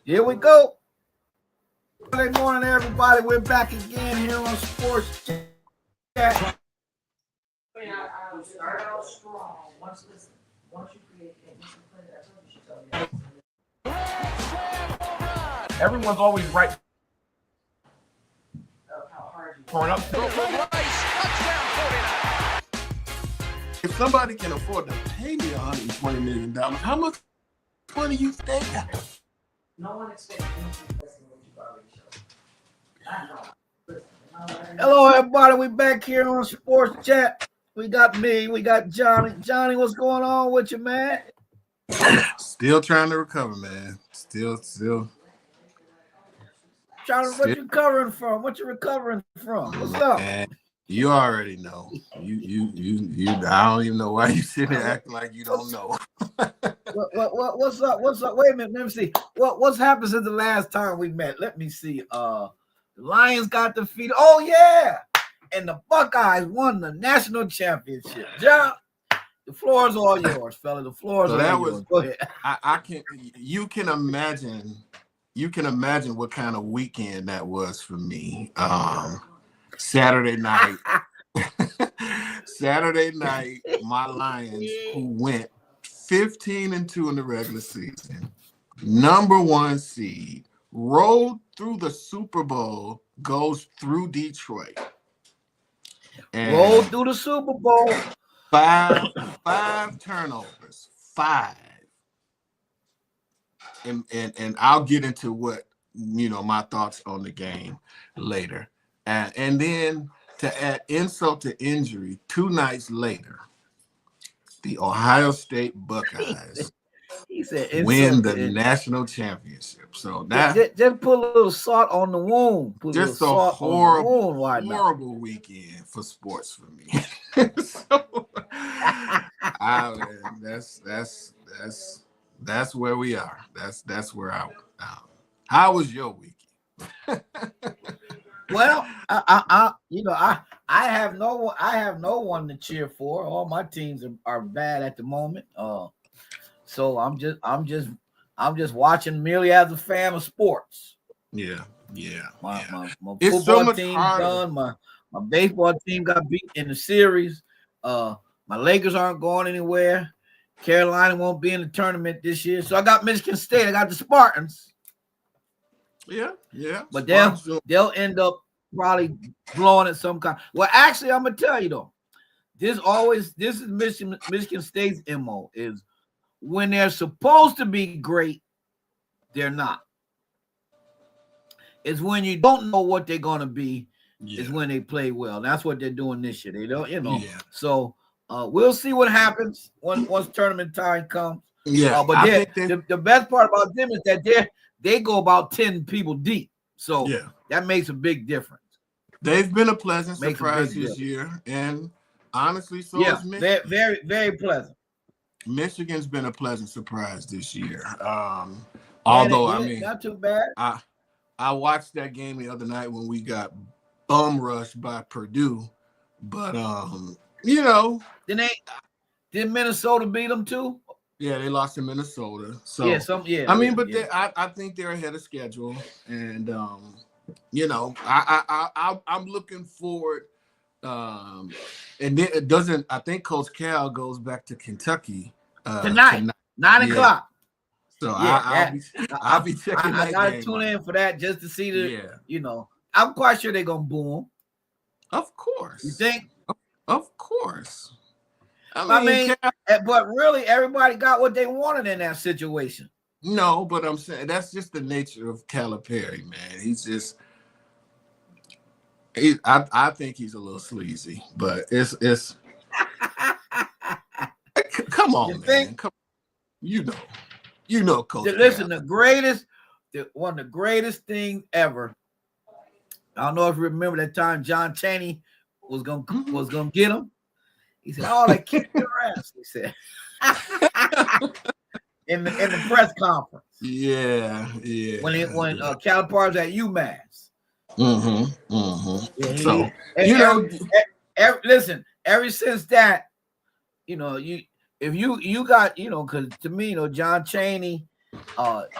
Here we go. Good morning, everybody. We're back again here on Sports Chat. Start out strong. Once you create everyone's always right. Pouring up. If somebody can afford to pay me $120 million, how much money you think? No one expects anything less than what you've already shown. Hello, everybody. We back here on Sports Chat. We got me. We got Johnny. Johnny, what's going on with you, man? Still trying to recover, man. Still. What you recovering from? What you recovering from? What's up? Man, you already know. You. I don't even know why you sitting there acting like you don't know. What's up? What's up? Wait a minute. Let me see. What's happened since the last time we met? Let me see. The Lions got defeated. Oh yeah, and the Buckeyes won the national championship. John, the floor is all yours, fella. The floor is all yours. Go ahead. I can. You can imagine. You can imagine what kind of weekend that was for me. Saturday night. Saturday night, my Lions, who went 15-2 in the regular season, #1 seed, rolled through the Super Bowl, goes through Detroit. And rolled through the Super Bowl. Five turnovers. 5. And I'll get into what my thoughts on the game later. And then to add insult to injury, 2 nights later, the Ohio State Buckeyes win the national championship. So that just put a little salt on the wound. Just a horrible weekend for sports for me. So, that's where we are. That's where I. How was your weekend? Well, I have no one to cheer for. All my teams are bad at the moment. So I'm just watching merely as a fan of sports. Yeah. My football team done. My baseball team got beat in the series. My Lakers aren't going anywhere. Carolina won't be in the tournament this year. So I got Michigan State. I got the Spartans. Yeah. But they'll end up probably blowing it some kind. Well, actually, I'm gonna tell you though, this is Michigan State's MO is when they're supposed to be great, they're not. It's when you don't know what they're gonna be, is when they play well. That's what they're doing this year. They don't, Yeah. So we'll see what happens once tournament time comes. Yeah, but the best part about them is that they go about 10 people deep. So that makes a big difference. They've been a pleasant surprise this year, and honestly, so is Michigan. Very, very pleasant. Michigan's been a pleasant surprise this year. Although not too bad. I watched that game the other night when we got bum rushed by Purdue, but did Minnesota beat them too? Yeah, they lost to Minnesota. So I think they're ahead of schedule, and I'm looking forward. And then it doesn't. I think Coach Cal goes back to Kentucky tonight, 9 o'clock. So I'll be checking. I gotta tune in for that just to see I'm quite sure they're gonna boom. Of course. You think? Of course. I mean, but really, everybody got what they wanted in that situation. No, but I'm saying that's just the nature of Calipari, man. He's just, I think he's a little sleazy, but it's. Come on, man. Come, you know, Coach. Listen, one of the greatest things ever. I don't know if you remember that time John Chaney was gonna get him. He said, "Oh, they kicked your ass." He said, in the press conference. Yeah. When Calipari was at UMass. Listen. Ever since that, if you got, because to me, John Chaney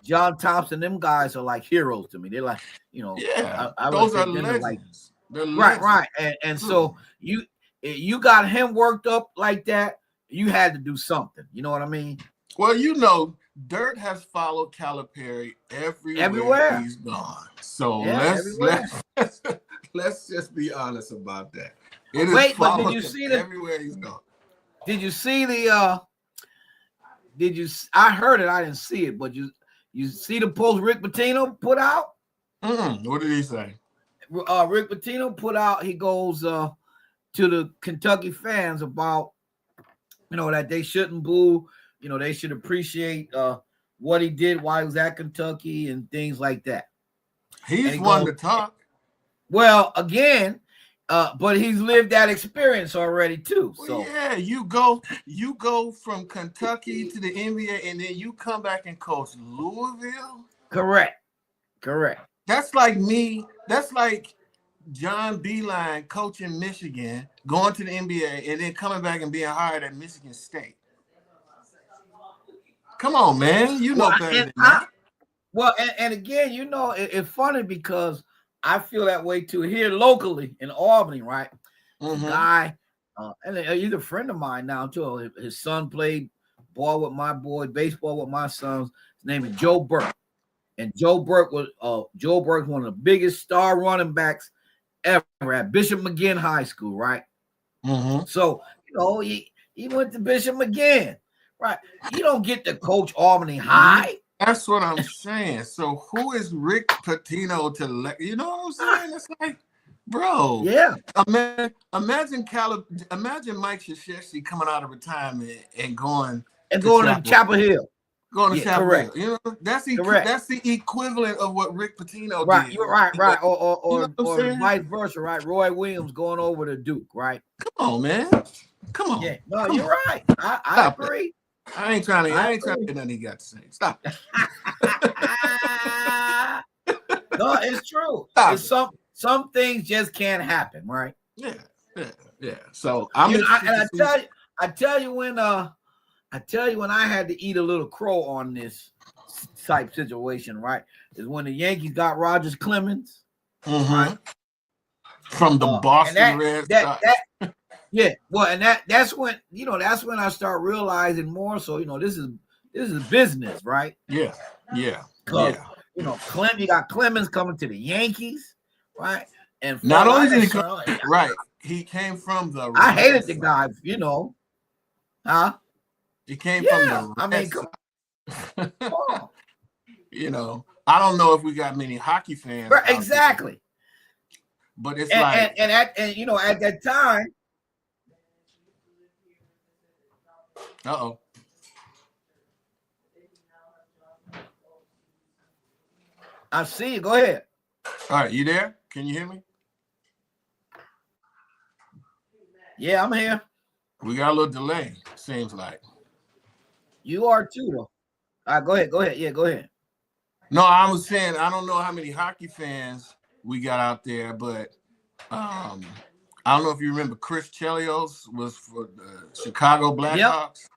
John Thompson, them guys are like heroes to me. They're like, Yeah, I would those say are them are like legends. They're right, legends. right. And so you got him worked up like that, you had to do something. You know what I mean? Well, Dirt has followed Calipari everywhere Everywhere. he's gone. So Yeah, let's everywhere. let's let's just be honest about that. It has Wait, but did followed you him see everywhere he's gone. did you see the did you I heard it, I didn't see it, but you see the post Rick Pitino put out? What did he say? Rick Pitino put out, he goes to the Kentucky fans about that they shouldn't boo, they should appreciate what he did while he was at Kentucky and things like that. He's one to talk. Well, again, but he's lived that experience already too. Well, So yeah, you go from Kentucky to the NBA, and then you come back and coach Louisville. correct. That's like me. That's like John Beeline coaching Michigan, going to the NBA, and then coming back and being hired at Michigan State. Come on, man. You know better than that. Well, and again, it's funny because I feel that way too here locally in Albany, right? Mm-hmm. The guy, and he's a friend of mine now too. His son played ball with my boy, baseball with my sons. His name is Joe Burke, and Joe Burke was one of the biggest star running backs ever at Bishop McGinn High School, right? Mm-hmm. So he went to Bishop McGinn, right? You don't get to coach Albany High. That's what I'm saying. So who is Rick Pitino to let? You know what I'm saying? It's like, bro. Yeah. Imagine Mike Krzyzewski coming out of retirement and going to Chapel Hill. Going to Chapel correct. Hill. That's the equivalent of what Rick Pitino did. You're right. Or vice versa, right? Roy Williams going over to Duke, right? Come on, man. Come on. Yeah. No, you're right. I agree. I ain't trying to get nothing he got to say. Stop. No, it's true. Some things just can't happen, right? Yeah. So I tell you when I had to eat a little crow on this type situation, right? Is when the Yankees got Rogers Clemens, right? From the Boston Red Sox. Yeah, well, and that's when I start realizing more. So this is business, right? Yeah. Because you got Clemens coming to the Yankees, right? And not only did he come, right, he came from the. I hated the guy, huh? He came from the. I mean, come on. I don't know if we got many hockey fans. Right, exactly. But it's at that time. Uh-oh. I see you. Go ahead. All right, you there? Can you hear me? Yeah, I'm here. We got a little delay, seems like. You are too, though. All right, go ahead. Yeah, go ahead. No, I was saying I don't know how many hockey fans we got out there, but I don't know if you remember Chris Chelios was for the Chicago Blackhawks,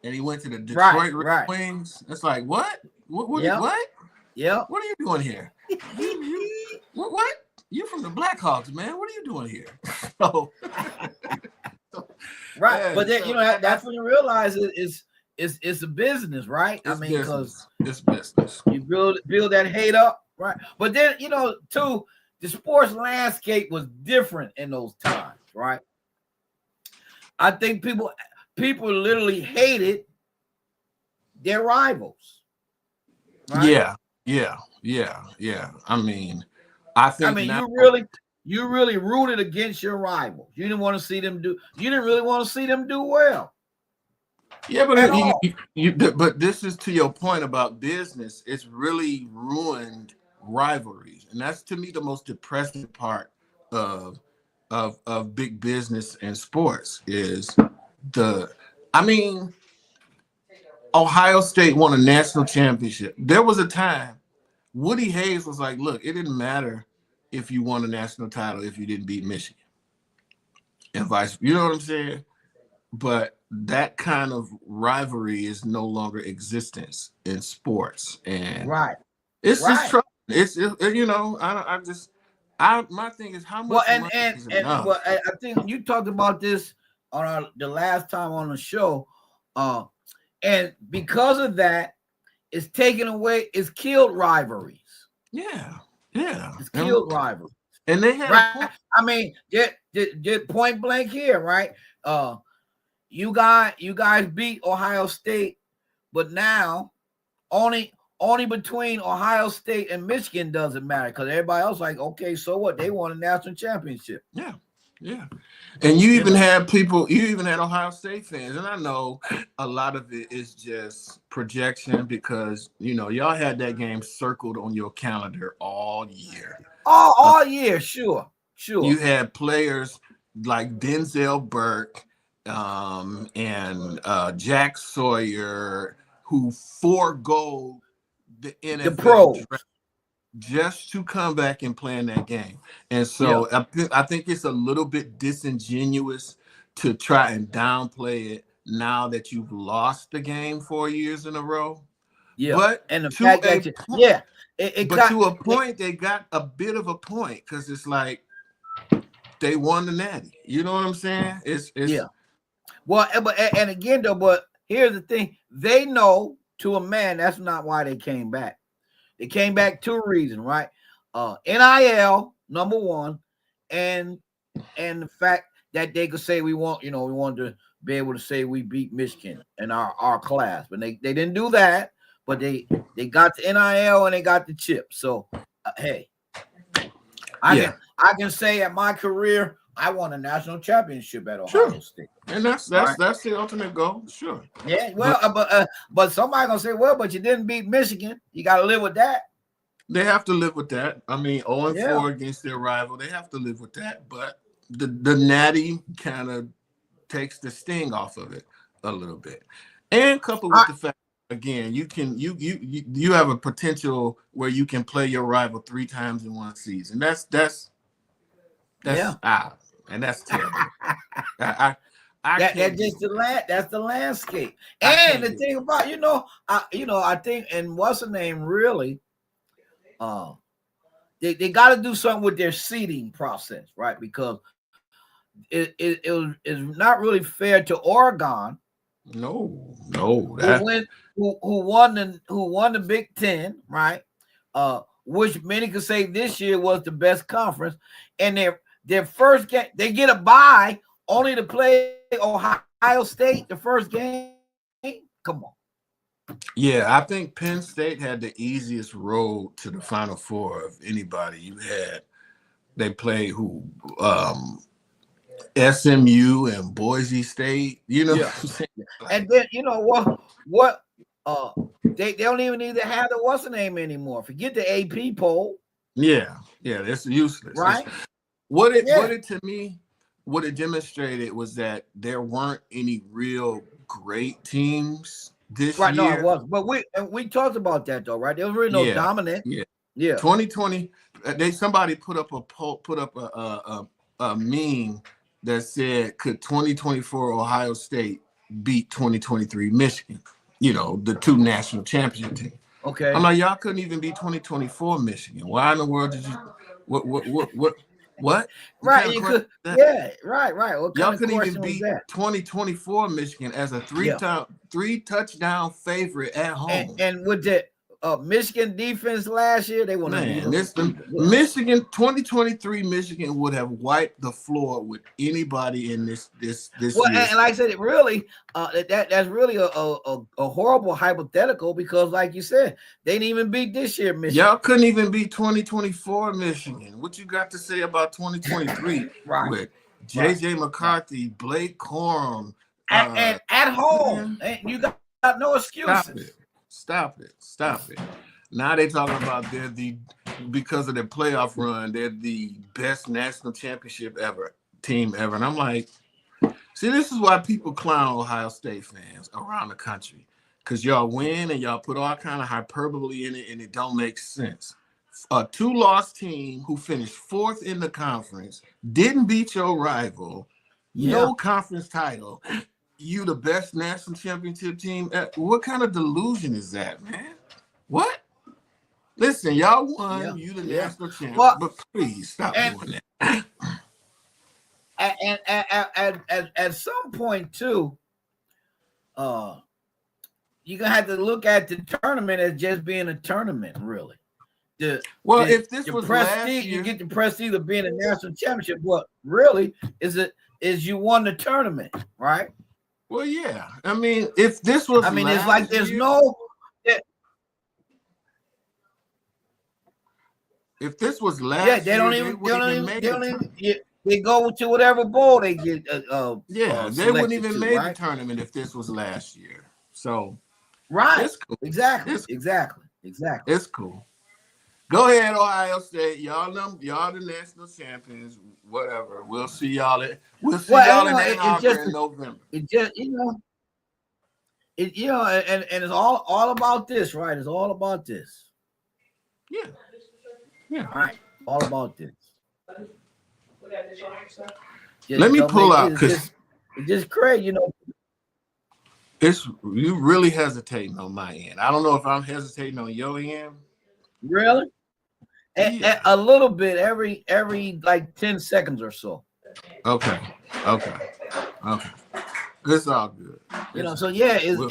and he went to the Detroit Red Wings. It's like, what? What? Yeah. What are you doing here? What? You from the Blackhawks, man? What are you doing here? So, right, yeah, but then that's when you realize it's a business, right? Because it's business. You build that hate up, right? But then too, the sports landscape was different in those times, right? I think people literally hated their rivals. Right? Yeah. I mean, you really rooted against your rivals. You didn't want to see them do. You didn't really want to see them do well. Yeah, but this is to your point about business. It's really ruined rivalries, and that's to me the most depressing part of big business and sports is Ohio State won a national championship. There was a time Woody Hayes was like, look, it didn't matter if you won a national title if you didn't beat Michigan. And you know what I'm saying? But that kind of rivalry is no longer existence in sports, and Right, it's just right. trouble. I my thing is how Well, much money is well, enough. I think you talked about this on the last time on the show, uh, and because of that, it's taken away. It's killed rivalries. Yeah, yeah, It's killed rivalries. and they had a Right. point. I mean, just point blank here, right? You guys beat Ohio State, but now only only between Ohio State and Michigan doesn't matter because everybody else like, okay, so what? They won a national championship. Yeah, yeah. And you You even know. had people, you even had Ohio State fans, and I know a lot of it is just projection because y'all had that game circled on your calendar all year. All year, sure, You sure. had players like Denzel Burke and Jack Sawyer who forego the The NFL pros. draft just to come back and play in that game. And Yeah, so I think it's a little bit disingenuous to try and downplay it now that you've lost the game 4 years in a row. yeah. But And the to fact a that point, yeah, it but got to a it, point, they got a bit of a point because it's like they won the natty. You know what I'm saying? It's yeah. Well, and again though, but here's the thing: they know to a man that's not why they came back. They came back two reasons, right? NIL number one, and the fact that they could say we want to be able to say we beat Michigan in our class, but they didn't do that. But they got the NIL and they got the chip. So hey, I yeah, can I can say at my career I won a national championship at sure. Ohio State. And that's that's Right? that's the ultimate goal, sure. Yeah. Well, But but somebody gonna say, well, but you didn't beat Michigan. You got to live with that. they have to live with that. I mean, 0 and Yeah. 4 against their rival, they have to live with that. But the natty kind of takes the sting off of it a little bit. And coupled I, with the fact again, you have a potential where you can play your rival 3 times in one season. That's yeah. and that's terrible. I I That can't get just the land. That's the landscape. I And can't the get thing about I think and what's the name really, uh, they got to do something with their seeding process, right? Because it's not really fair to Oregon, no who that went who won the Big Ten, right? Which many could say this year was the best conference, and their first game they get a bye only to play Ohio State the first game. Come on. Yeah, I think Penn State had the easiest road to the Final Four of anybody you had. They played who SMU and Boise State. You know Yeah. what I'm saying? And Like, then what uh they don't even need to have the what's the name anymore. Forget the AP poll, yeah, that's useless. right? What Yeah. it to me, what it demonstrated was that there weren't any real great teams this Right. No, it year. was. But we talked about that though, right? There was really no Yeah, dominant. yeah. Yeah. 2020, somebody put up a poll, put up a meme that said, "Could 2024 Ohio State beat 2023 Michigan?" The two national championship teams. I'm Okay. like, y'all couldn't even beat 2024 Michigan. Why in the world did you? What? What Right. kind of You question could. is that? Yeah. Right. What Y'all kind of couldn't even question was beat that? 2024 Michigan as a Yeah. three touchdown favorite at home. And with the Michigan defense last year, they wouldn't have beat Man, them this the either. Yeah. Michigan 2023 Michigan would have wiped the floor with anybody in this Well, year's. and like I said, it really that's really a horrible hypothetical because, like you said, they didn't even beat this year Y'all Michigan. couldn't even beat 2024 Michigan. What you got to say about 2023 Right, with right, JJ right. McCarthy, Blake Corum? And at home, Man, and you got no stop excuses. it. Stop it. Now they talking about because of their playoff run, they're the best national championship team ever. And I'm like, see, this is why people clown Ohio State fans around the country. Because y'all win and y'all put all kind of hyperbole in it and it don't make sense. A two-loss team who finished fourth in the conference, didn't beat your rival, Yeah, no conference title. you the best national championship team. What kind of delusion is that, man? What? Listen, y'all Yeah, won. You the yeah. national champ, Well, but please stop and doing that. at some point too, uh, you're gonna have to look at the tournament as just being a tournament, really. The Well, the if this the was last prestige, you year, get the prestige of being a national championship. What really is you won the tournament, right? well, yeah. I mean, if this was I mean, it's like last there's year, no. if this was Yeah, last they don't year, they even. They wouldn't don't even even. made They the don't even. tournament. Yeah, they go to whatever bowl they get Yeah, they wouldn't selected even to, made the right? tournament if this was last year. So Right. it's cool. Exactly. It's Exactly. Exactly. it's cool. Go ahead, Ohio State. Y'all the national champions. Whatever. We'll see Well, y'all in Ann it's Arbor just in November. it just and it's all about this, right? It's all about this. Yeah. Yeah. All right, all about this. Let me So pull out it's just crazy, it's you really hesitating on my end. I don't know if I'm hesitating on your end. really, Yeah. a little bit every like 10 seconds or so. Okay. Okay. Okay. It's all good. So yeah, We'll,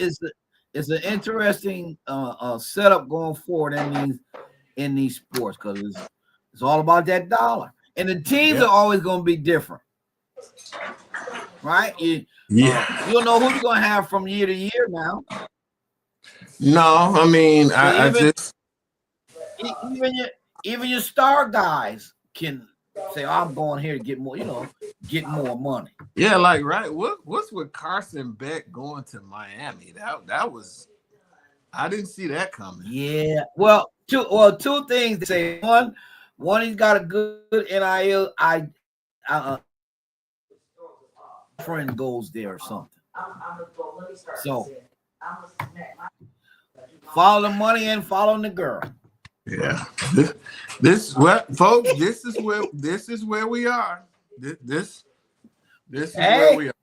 it's an interesting setup going forward in these sports because it's all about that dollar, and the teams yeah. are always going to be different, right? Yeah. You don't know who you're going to have from year to year now. No, I mean, So I just even your star guys can say, oh, "I'm going here to get more," get more money. yeah, like right. What's with Carson Beck going to Miami? That was I didn't see that coming. Yeah. Well, two things to say. One, he's got a good NIL. Friend goes there or something. So follow the money and follow the girl. Yeah. This what folks, this is where we are. This is where we are.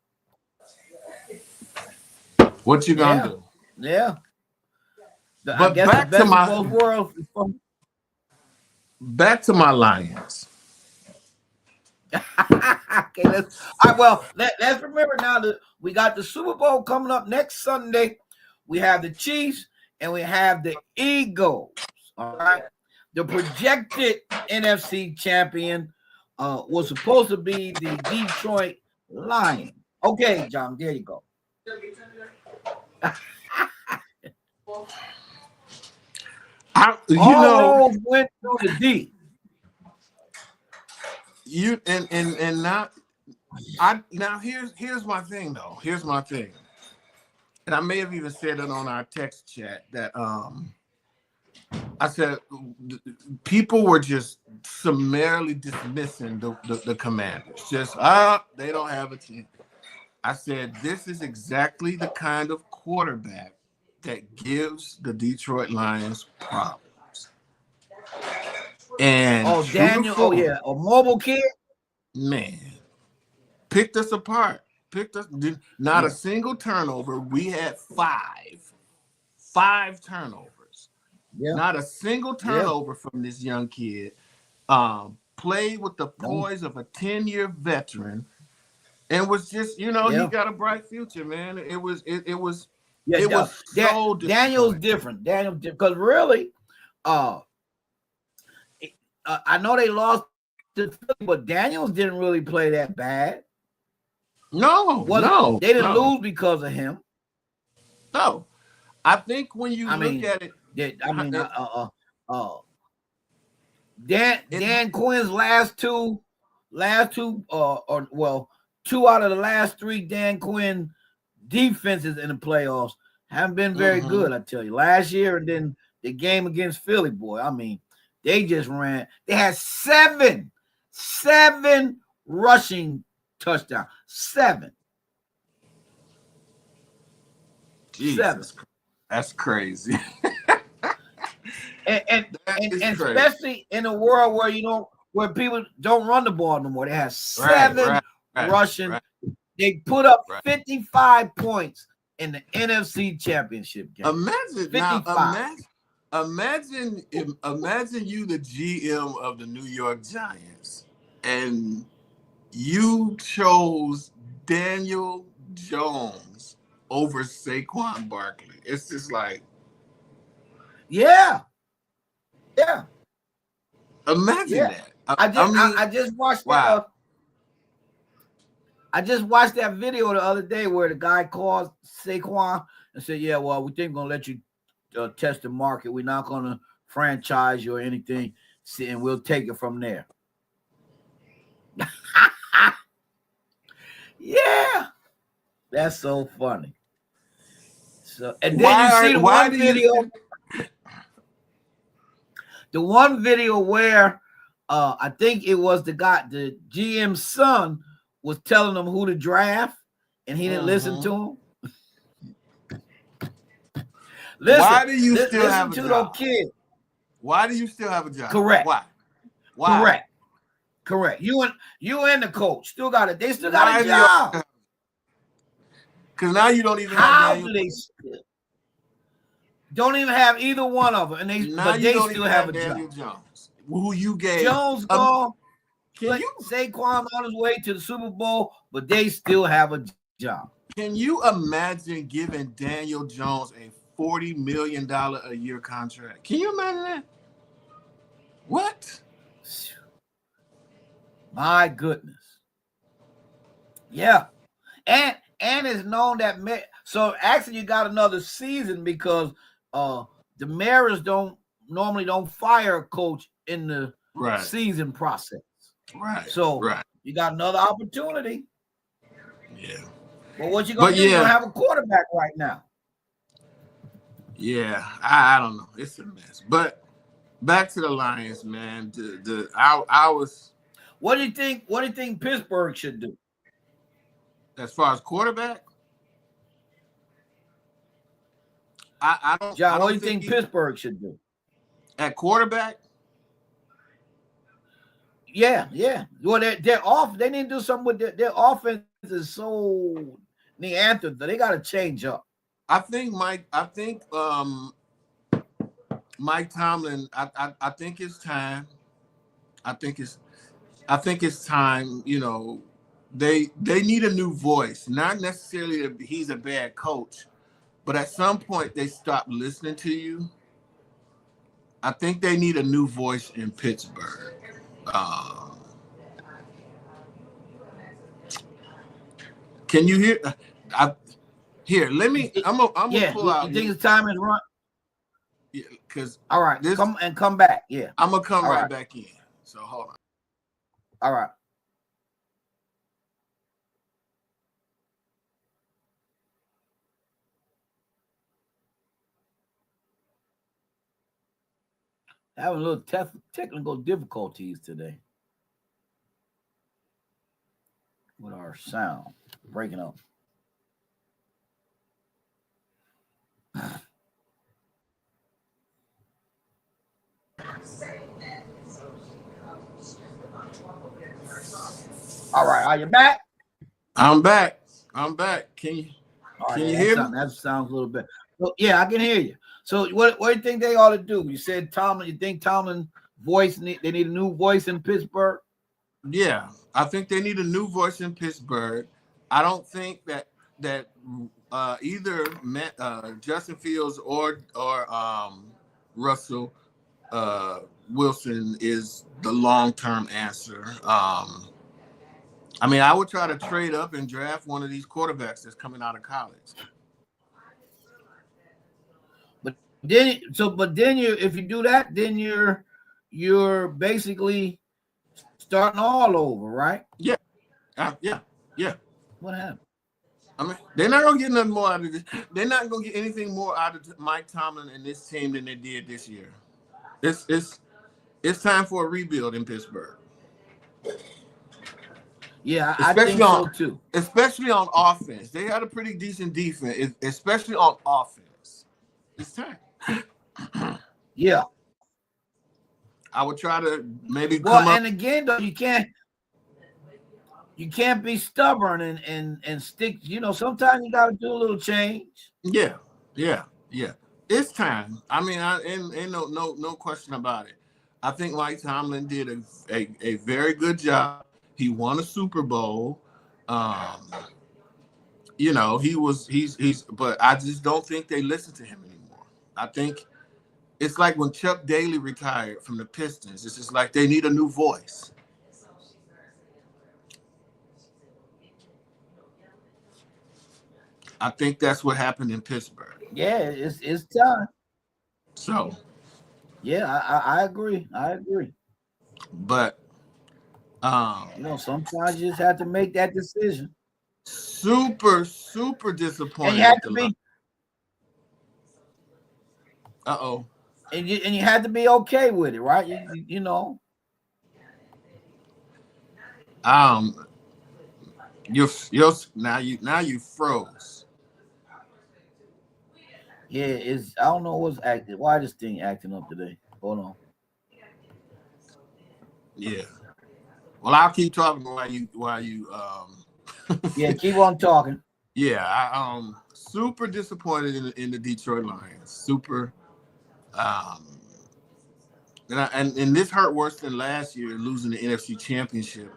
What you gonna do? Yeah. I But guess the best of both worlds. Back to my Lions. Okay, all right. Well, let's remember now that we got the Super Bowl coming up next Sunday. We have the Chiefs and we have the Eagles. All right. The projected NFC champion was supposed to be the Detroit Lions. Okay, John, there you go. All roads went through the D. You and not now here's my thing though. Here's my thing. And I may have even said it on our text chat that I said people were just summarily dismissing the Commanders. Just they don't have a team. I said this is exactly the kind of quarterback that gives the Detroit Lions problems. And Daniel, a mobile kid. Man, picked us apart. Not a single turnover. We had five turnovers. Yeah. Not a single turnover from this young kid. Played with the poise of a 10-year veteran, and was just, he got a bright future, man. It was so Daniel's different. Daniel, because really, I know they lost to Philly, but Daniels didn't really play that bad. No, they didn't lose because of him. No, I think when you look at it, Dan Quinn's last two, two out of the last three Dan Quinn defenses in the playoffs haven't been very good. I tell you, last year and then the game against Philly, boy. I mean, they just ran. They had seven rushing touchdowns. 7. Jesus, that's crazy. and especially in a world where where people don't run the ball no more. They have 7 rushing They put up Right. 55 points in the NFC Championship game. Imagine 55. imagine you the GM of the New York Giants and you chose Daniel Jones over Saquon Barkley. It's just like, Yeah. imagine that. I just watched that. Wow. I just watched that video the other day where the guy called Saquon and said, "Yeah, well, we think we're gonna let you test the market. We're not gonna franchise you or anything, and we'll take it from there." Yeah, that's so funny. So, and then you see the one video where I think it was the GM's son was telling him who to draft, and he didn't listen to him. Why do you still have a job? Kid. Why do you still have a job? Correct. Why? Correct. You and the coach still got it. They still got a job. Because now you don't even have don't even have either one of them, and they still have a Daniel job. Jones, who you gave Jones gone. Saquon on his way to the Super Bowl, but they still have a job. Can you imagine giving Daniel Jones a $40 million a year contract? Can you imagine that? What? My goodness. Yeah. And it's known that so actually you got another season because the Mariners don't fire a coach in the season process. Right. So you got another opportunity. Yeah. Well, what you gonna do? You don't have a quarterback right now. Yeah, I don't know. It's a mess. But back to the Lions, man. I was. What do you think? What do you think Pittsburgh should do? As far as quarterback, I don't. John, what do you think Pittsburgh should do at quarterback? Yeah. Well, they're off. They need to do something with their offense. Is so Neanderthal. They got to change up. I think Mike Tomlin. I think it's time. I think it's time. You know, they need a new voice. Not necessarily that he's a bad coach, but at some point they stop listening to you. I think they need a new voice in Pittsburgh. Can you hear? Let me. I'm gonna pull out. You think the time is run? Yeah, because all right, come back. Yeah, I'm gonna come right back in. So hold on. All right. Having a little technical difficulties today with our sound breaking up. All right, are you back? I'm back. Can you hear me? That sounds a little bit. Well, yeah, I can hear you. So what do you think they ought to do? You said Tomlin. You think Tomlin they need a new voice in Pittsburgh? Yeah, I think they need a new voice in Pittsburgh. I don't think that either Justin Fields or Russell Wilson is the long-term answer. I mean, I would try to trade up and draft one of these quarterbacks that's coming out of college. But then if you do that, then you're basically starting all over, right? Yeah. What happened? I mean, they're not gonna get nothing more out of this. They're not gonna get anything more out of Mike Tomlin and this team than they did this year. It's time for a rebuild in Pittsburgh. Yeah, I think so too. Especially on offense. They had a pretty decent defense, especially on offense. It's time. Yeah. I would try to maybe and again, though, you you can't be stubborn and stick. Sometimes you got to do a little change. Yeah, yeah, yeah. It's time. I mean, ain't no question about it. I think Mike Tomlin did a very good job. He won a Super Bowl. Um, he's but I just don't think they listen to him anymore. I think it's like when Chuck Daly retired from the Pistons. It's just like they need a new voice. I think that's what happened in Pittsburgh. Yeah, it's time. So, Yeah, I agree. I agree. but um, Sometimes you just have to make that decision, super and you disappointed have with the to line. be, Uh-oh. and you have to be okay with it, right? You know. Um, you're now you froze. Yeah, I don't know what's acting. Why this thing acting up today? Hold on. Yeah. Well, I'll keep talking while you. Yeah, keep on talking. Yeah, I super disappointed in the Detroit Lions. Super um and this hurt worse than last year losing the NFC Championship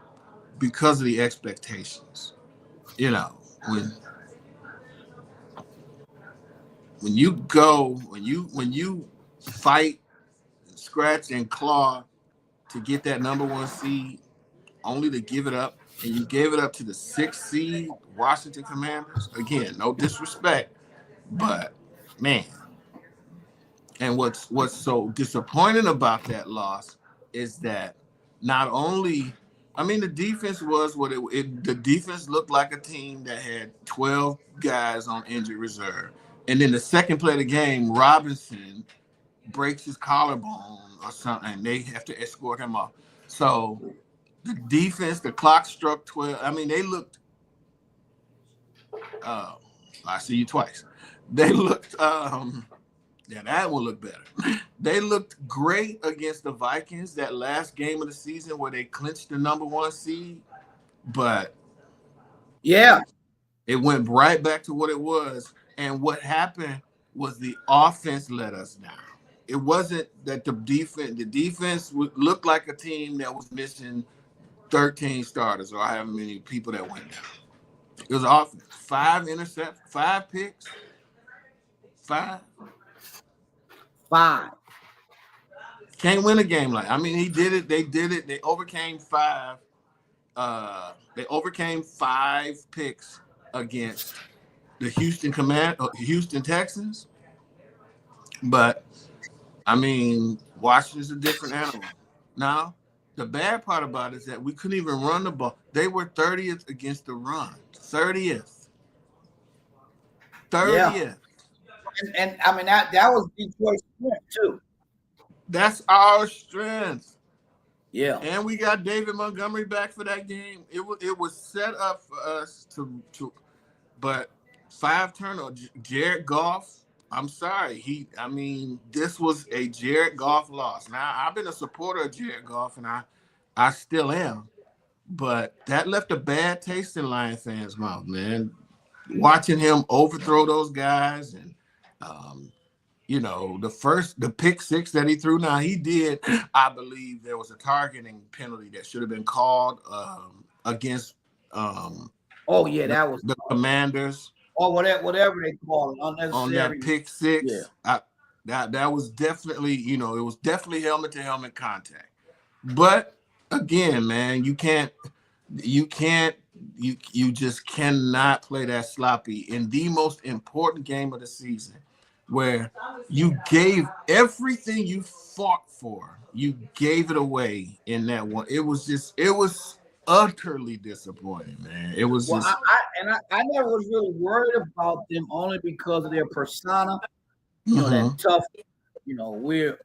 because of the expectations. You know, when when you fight, scratch and claw to get that number one seed, only to give it up, and you gave it up to the sixth seed Washington Commanders. Again, no disrespect, but man. And what's so disappointing about that loss is that not only, I mean, the defense was what the defense looked like a team that had 12 guys on injured reserve. And then the second play of the game, Robinson breaks his collarbone or something, and they have to escort him off. So the defense, the clock struck 12. I mean, they looked. Uh, I see you twice. They looked. Yeah, that will look better. They looked great against the Vikings that last game of the season where they clinched the number one seed, but Yeah, it went right back to what it was. And what happened was the offense let us down. It wasn't that the defense looked like a team that was missing 13 starters or however many people that went down. It was off 5 interceptions, 5 picks, 5. five. Can't win a game like. I mean, he did it. They did it. They overcame 5. They overcame 5 picks against the Houston Texans. But I mean, Washington's a different animal. Now, the bad part about it is that we couldn't even run the ball. They were 30th against the run. 30th. Yeah, 30th. and I mean that was Detroit's strength too. That's our strength. Yeah. And we got David Montgomery back for that game. It was set up for us to but 5 turnovers. Jared Goff, I'm sorry. I mean, this was a Jared Goff loss. Now, I've been a supporter of Jared Goff, and I still am. But that left a bad taste in Lion fans' mouth, man. Watching him overthrow those guys and um, the pick six that he threw. Now he did. I believe there was a targeting penalty that should have been called against Oh yeah, the, that was the Commanders or whatever they call it, on that unnecessary. pick Yeah. six. That was definitely, it was definitely helmet to helmet contact. But again, man, you can't, you just cannot play that sloppy in the most important game of the season, where you gave everything you fought for. You gave it away in that one. It was utterly disappointing, man. It was Well, just. I never was really worried about them only because of their persona. That Mhm. tough. We're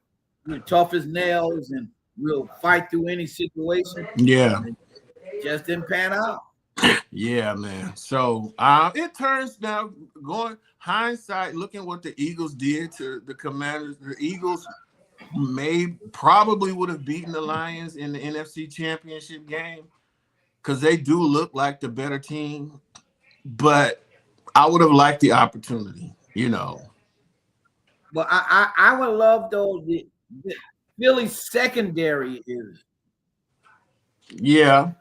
tough as nails and we'll fight through any situation. Yeah. And it just didn't pan out. Yeah, man. So it turns now, going hindsight, looking what the Eagles did to the Commanders. The Eagles probably would have beaten the Lions in the NFC Championship game. because they do look like the better team, but I would have liked the opportunity, But I would love though the Philly secondary is Yeah,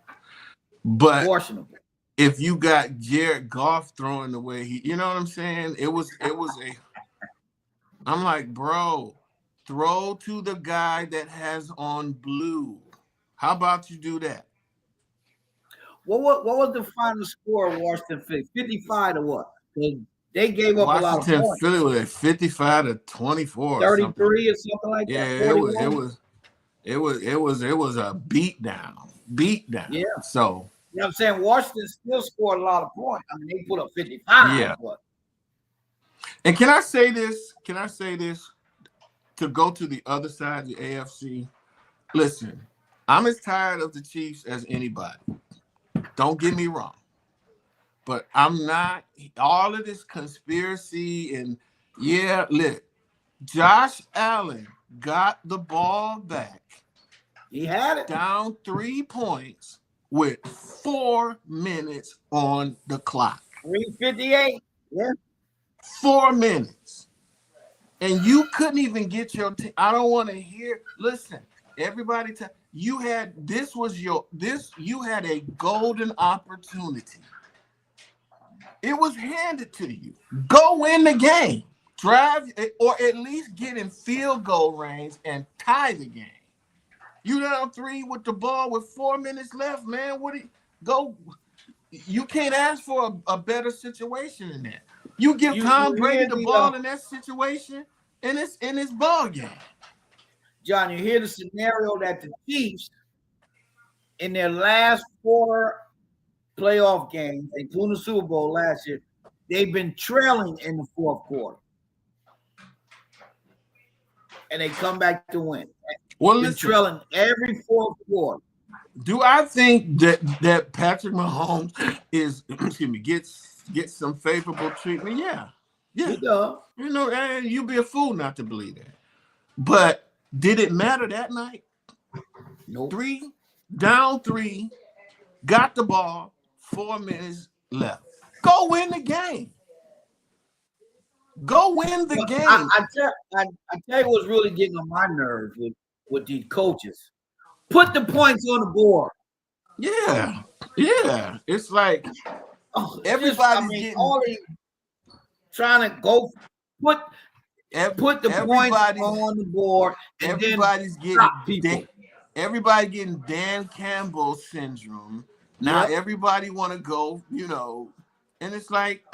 but questionable. if you got Jared Goff throwing the way he, you know what I'm saying? I'm like, bro, throw to the guy that has on blue. How about you do that? What was the final score of Washington 55 to what? 'Cause they gave up a lot of Washington points. Philly was at 55-24 or something. 33 or something like Yeah, that. it was it 41. was it was a beat down. Beat Yeah. down. So You know what I'm saying? Washington still scored a lot of points. I mean, they put up 55, yeah. but And can I say this? Can I say this? To go to the other side, the AFC. Listen, I'm as tired of the Chiefs as anybody. Don't get me wrong. But I'm not all of this conspiracy and look, Josh Allen got the ball back he had it. down 3 points with 4 minutes on the clock. 358. Yeah. 4 minutes. And you couldn't even get your team. I don't want to hear. Listen, everybody, you had you had a golden opportunity. It was handed to you. Go win the game. Drive, or at least get in field goal range and tie the game. You down 3 with the ball with 4 minutes left, man. What do you go? You can't ask for a better situation than that. You give Tom You Brady hear the the ball in that situation, and it's in his ball game. John, you hear the scenario that the Chiefs in their last 4 playoff games, including the Super Bowl last year, they've been trailing in the fourth quarter. And they come back to win. Well, Been listen, trailing every fourth quarter. do I think that Patrick Mahomes is gets some favorable treatment? Yeah. He does. And you'd be a fool not to believe that. But did it matter that night? Nope. 3 down 3, got the ball, 4 minutes left. Go win the game. Go win the game. I tell you what's really getting on my nerves with these coaches. Put the points on the board. Yeah. It's like everybody's getting all these trying to go put the points on the board. And everybody's everybody getting Dan Campbell syndrome. Now everybody want to go, and it's like,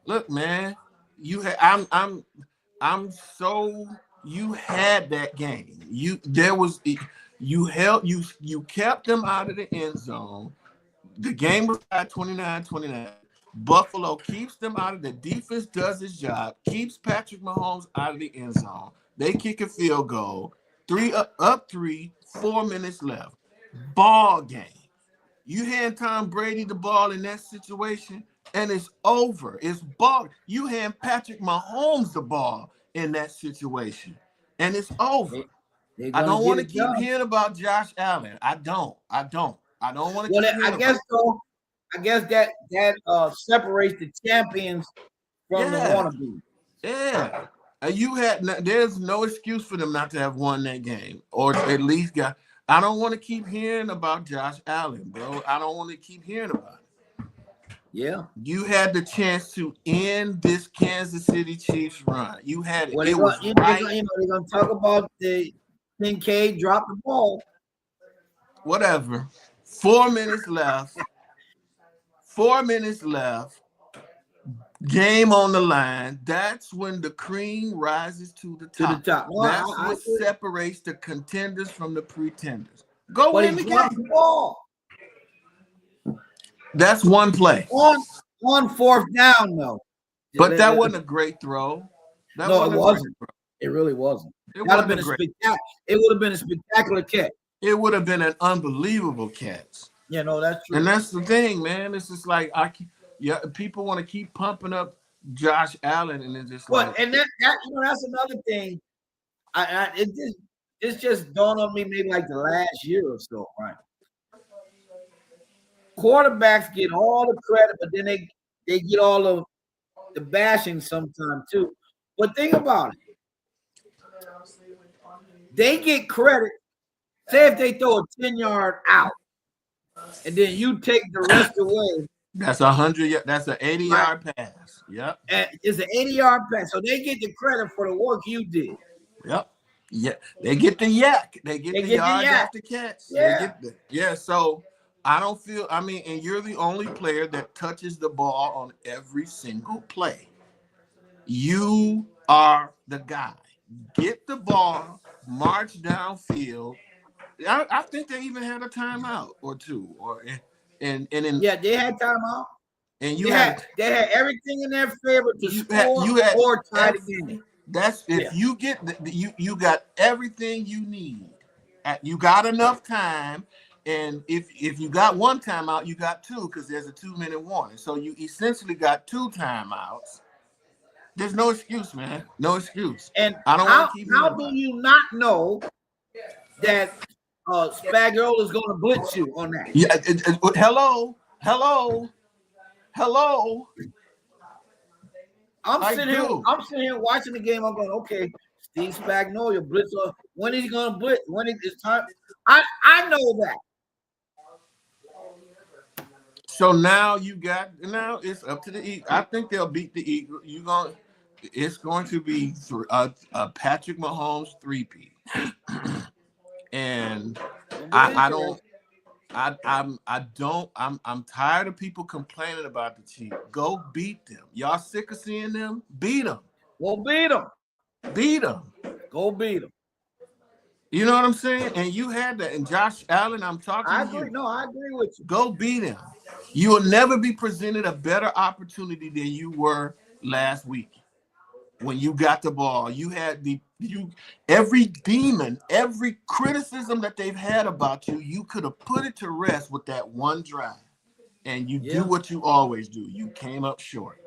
look, man, you had that game. You kept them out of the end zone. The game was at 29-29. Buffalo keeps them out of the defense, does its job, keeps Patrick Mahomes out of the end zone. They kick a field goal, up 3, 4 minutes left. Ball game. You hand Tom Brady the ball in that situation, and it's over. It's ball. You hand Patrick Mahomes the ball in that situation, and it's over. I don't want to keep hearing about Josh Allen. I don't want to keep hearing I guess that separates the champions from the wannabes. Yeah. There's no excuse for them not to have won that game, or at least I don't want to keep hearing about Josh Allen, bro. I don't want to keep hearing about it. Yeah. You had the chance to end this Kansas City Chiefs run. You had it. They're going to talk about the 10K drop the ball. Whatever. 4 minutes left. 4 minutes left. Game on the line. That's when the cream rises to the top. No, that's what separates the contenders from the pretenders. Go win the game. The ball. That's one play. On fourth down, though. But that wasn't a great throw. It wasn't. It really wasn't. It would have been a spectacular catch. It would have been an unbelievable catch. Yeah, no, that's true. And that's the thing, man. It's just like people want to keep pumping up Josh Allen, and it's just and that's another thing. It just dawned on me maybe like the last year or so, right? quarterbacks get all the credit, but then they get all of the bashing sometimes too. But think about it. They get credit. Say if they throw a 10-yard out, and then you take the rest away. That's 100. That's an 80-yard right? pass. Yep. And it's an 80-yard pass, so they get the credit for the work you did. Yep. Yeah, they get the yak. They get the yards after catch. Yeah. So I don't feel. I mean, and you're the only player that touches the ball on every single play. You are the guy. Get the ball, march downfield. I think they even had a timeout or two, and yeah, they had timeout. And they had everything in their favor to score or tie the game. That's if you get you got everything you need. You got enough time, and if you got one timeout, you got two because there's a 2-minute warning. So you essentially got two timeouts. There's no excuse, man. No excuse. And I don't want to keep. How do you not know that Spagnuolo is going to blitz you on that? Yeah. Hello. I'm sitting here watching the game. I'm going, okay, Steve Spagnuolo blitz. When is he going to blitz? When is it time? I know that. So now it's up to the Eagles. I think they'll beat the Eagles. It's going to be a Patrick Mahomes 3-peat. And I'm tired of people complaining about the Chiefs. Go beat them. Y'all sick of seeing them? Beat them. Go beat them. Beat them. Go beat them. You know what I'm saying? And you had that. And Josh Allen, I'm talking to you. No, I agree with you. Go beat him. You will never be presented a better opportunity than you were last week. When you got the ball, you had every demon, every criticism that they've had about you, you could have put it to rest with that one drive. And you do what you always do. You came up short.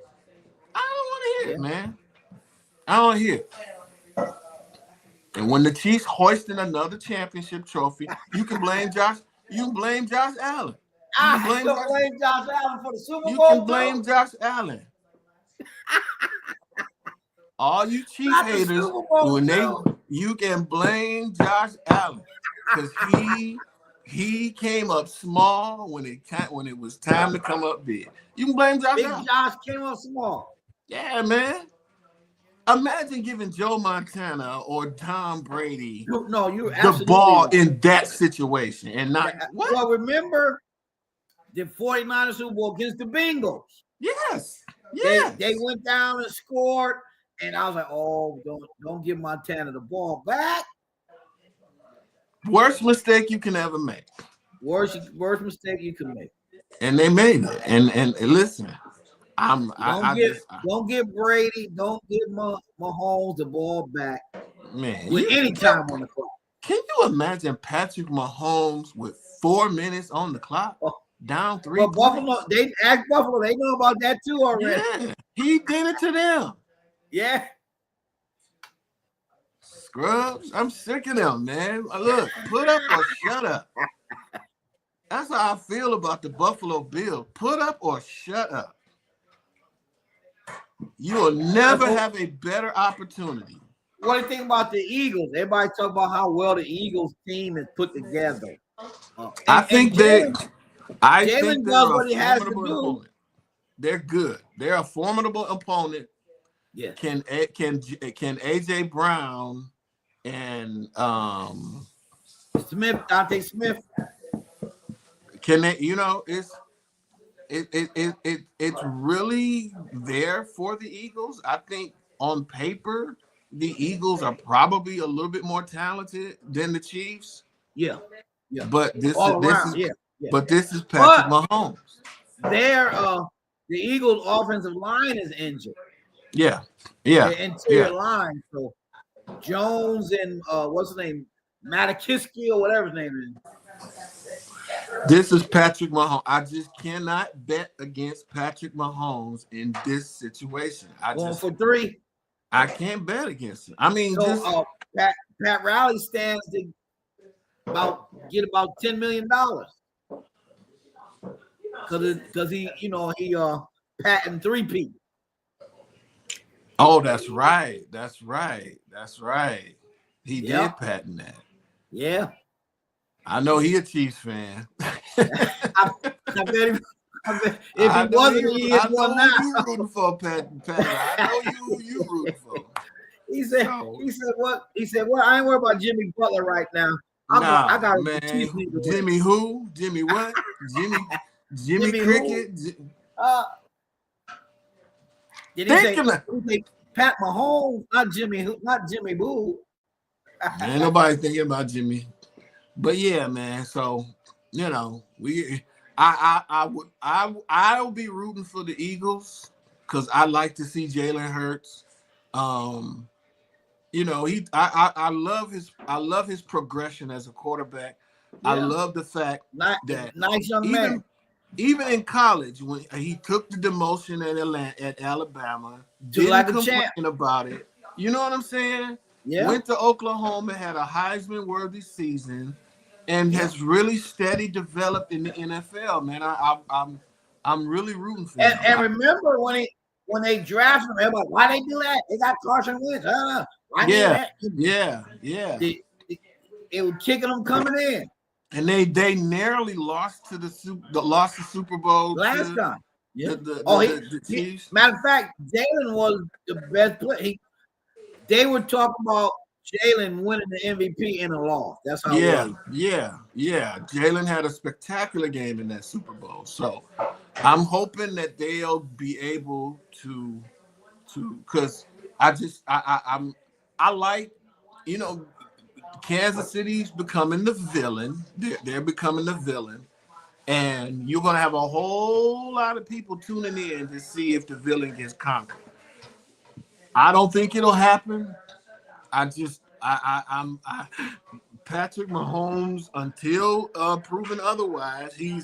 I don't want to hear it, man. I don't want to hear it. And when the Chiefs hoisting another championship trophy, you can blame Josh. You can blame Josh Allen. You can blame Josh Allen for the Super Bowl. You can blame Josh Allen. All you Chiefs haters, you can blame Josh Allen because he came up small when it was time to come up big. You can blame Josh Allen. Josh came up small. Yeah, man. Imagine giving Joe Montana or Tom Brady the ball right. in that situation and not what? Well, remember the 49ers Super Bowl against the Bengals. Yes. They went down and scored, and I was like, oh, don't give Montana the ball back. Worst mistake you can ever make. Worst mistake you can make. And they made it. And listen. Don't give Brady, don't give Mahomes the ball back. Man, with any time on the clock. Can you imagine Patrick Mahomes with 4 minutes on the clock, down 3 points? Buffalo, they asked Buffalo, they know about that too already. Yeah, he did it to them. Yeah. Scrubs, I'm sick of them, man. Look, put up or shut up. That's how I feel about the Buffalo Bills. Put up or shut up. You will never have a better opportunity. What do you think about the Eagles? Everybody talk about how well the Eagles team is put together. I think they're a formidable opponent. They're good. They're a formidable opponent. Yeah. Can AJ Brown and Dante Smith? Can they? It's really there for the Eagles. I think on paper, the Eagles are probably a little bit more talented than the Chiefs. Yeah. But this is Patrick Mahomes. The Eagles' offensive line is injured. Yeah. The interior line. So Jones and what's his name? Matakiski or whatever his name is. This is Patrick Mahomes. I just cannot bet against Patrick Mahomes in this situation. Going for 3. I can't bet against him. I mean, Pat Riley stands to get about $10 million. because he patting 3P. Oh, that's right. That's right. That's right. He Yeah, did patent that. yeah. I know he a Chiefs fan. I, I bet if he wasn't, he is I one know now. you rooting for Pat. I know you rooting for. He said, So he said what? He said, well, I ain't worried about Jimmy Butler right now. I nah, got the man. Chiefs need to win. Jimmy who? Jimmy what? Jimmy Jimmy who? Cricket. Uh, did he say? Thinking of, He say Pat Mahomes, not Jimmy Boo. ain't nobody thinking about Jimmy. But yeah, man. So I'll be rooting for the Eagles because I like to see Jalen Hurts. I love his progression as a quarterback. I Yeah, love the fact that nice young even man. even in college when he took the demotion at Alabama, Took didn't like a complain champ. about it. You know what I'm saying? Yeah, Went to Oklahoma, had a Heisman-worthy season, and yeah. has really steady developed in the NFL. Man, I'm really rooting for him. And remember when they drafted him, everybody, why they do that? They got Carson Wentz. Why they do Yeah, that? yeah. It was kicking them coming in And they narrowly lost to the Super Bowl last to time. Yeah. the Chiefs. Matter of fact, Jalen was the best player. They were talking about Jalen winning the MVP in a loss. That's how it Yeah, was. yeah. Jalen had a spectacular game in that Super Bowl. So I'm hoping that they'll be able to because I like, you know, Kansas City's becoming the villain. They're becoming the villain. And you're gonna have a whole lot of people tuning in to see if the villain gets conquered. I don't think it'll happen. I just I Patrick Mahomes, until proven otherwise, he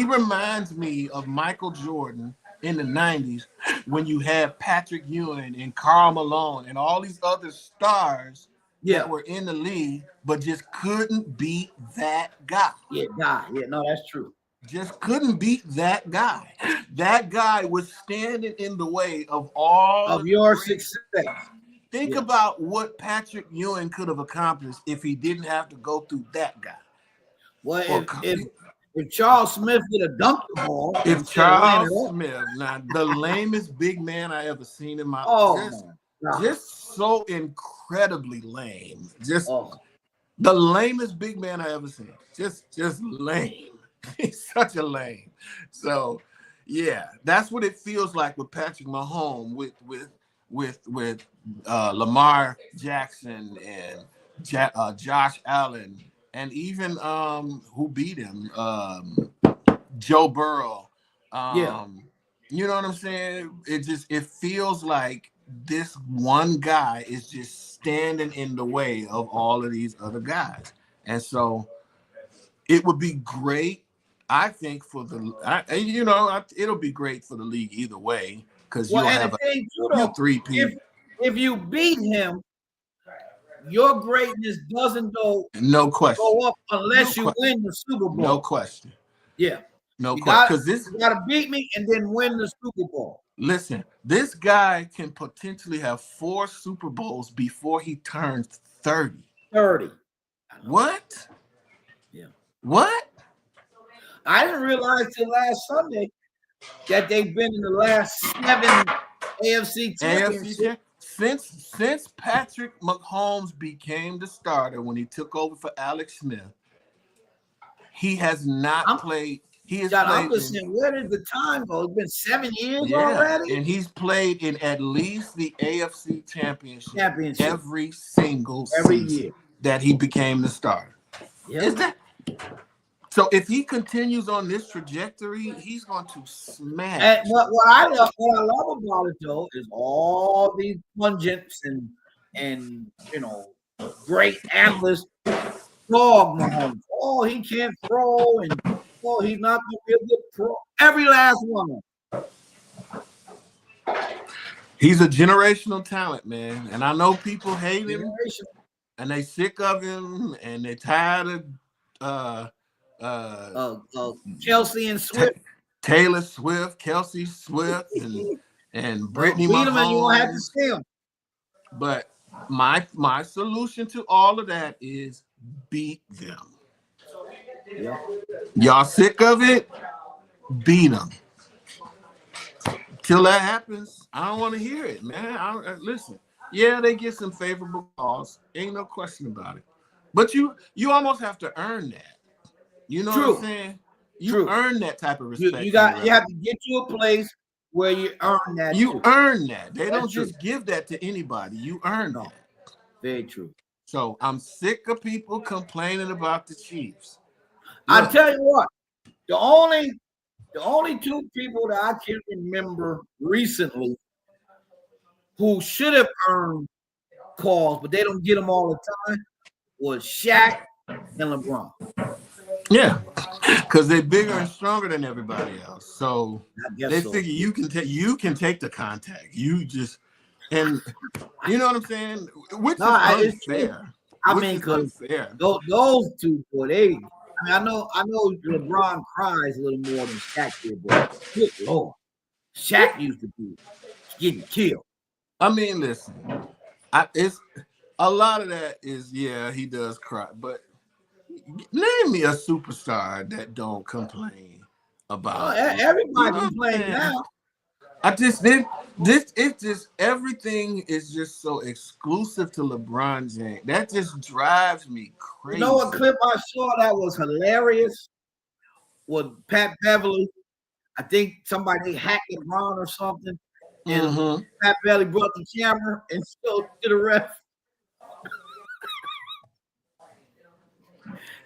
reminds me of Michael Jordan in the 90s when you had Patrick Ewing and Karl Malone and all these other stars that were in the league, but just couldn't beat that guy. Yeah, no, that's true. Just couldn't beat that guy. That guy was standing in the way of all of of your the great. success. Think about what Patrick Ewing could have accomplished if he didn't have to go through that guy. Well, if Charles Smith would have dunked the ball, if Charles Smith, now the lamest big man I ever seen in my life, just so incredibly lame. Just the lamest big man I ever seen. Just lame. He's such a lame. So yeah, that's what it feels like with Patrick Mahomes, with Lamar Jackson and Josh Allen, and even who beat him, Joe Burrow. You know what I'm saying? It feels like this one guy is just standing in the way of all of these other guys, and so it would be great. I think it'll be great for the league either way because you'll have a 3P. If you beat him, your greatness doesn't go up unless you win the Super Bowl. No question. Yeah. No question. Because you gotta beat me and then win the Super Bowl. Listen, this guy can potentially have 4 Super Bowls before he turns 30. 30. What? Yeah. What? I didn't realize till last Sunday that they've been in the last 7 AFC championships. Since Patrick Mahomes became the starter when he took over for Alex Smith, he has not played. He has played. I'm just saying, where did the time go? It's been 7 years already, and he's played in at least the AFC championship every single season year that he became the starter. Yeah. Is that? So if he continues on this trajectory, he's going to smash. And what I love about it though is all these pundits and great analysts dog Mahomes. Oh, he can't throw, and he's not going to be a good pro. Every last one of them. He's a generational talent, man, and I know people hate him, and they sick of him, and they're tired of Kelsey and Ta- Swift. Taylor Swift, Kelsey Swift, and Well, Brittany beat them and you won't have to Mahomes. see them. But my solution to all of that is beat them. Yeah. Y'all sick of it? Beat them. Till that happens, I don't want to hear it, man. Listen. Yeah, they get some favorable calls. Ain't no question about it. But you almost have to earn that. You know what I'm True. saying? You True. earn that type of You respect you from the got you have referee. to get to a place where you earn that You too. earn that. They That's don't true. just give that to anybody. You earn No, that. very true. So I'm sick of people complaining about the Chiefs. I Look, tell you what, the only two people that I can remember recently who should have earned calls, but they don't get them all the time, was Shaq and LeBron. yeah, because they're bigger and stronger than everybody else. So I guess they so. figure you can take the contact. You just and you know what I'm saying, which No, is it's true. unfair. I Which mean, is because unfair. those two, boy, they. I mean, I know LeBron cries a little more than Shaq did, but good lord, Shaq used to be getting killed. I mean, listen, it's a lot of that is he does cry, but name me a superstar that don't complain Well, about you everybody know what I'm complains saying? now. I just did this. It's just everything is just so exclusive to LeBron James. That just drives me You know what crazy. clip I saw that was hilarious? Was Pat Beverly. I think somebody hacked LeBron or something, and Mm-hmm. Pat Beverly brought the camera and showed to the ref.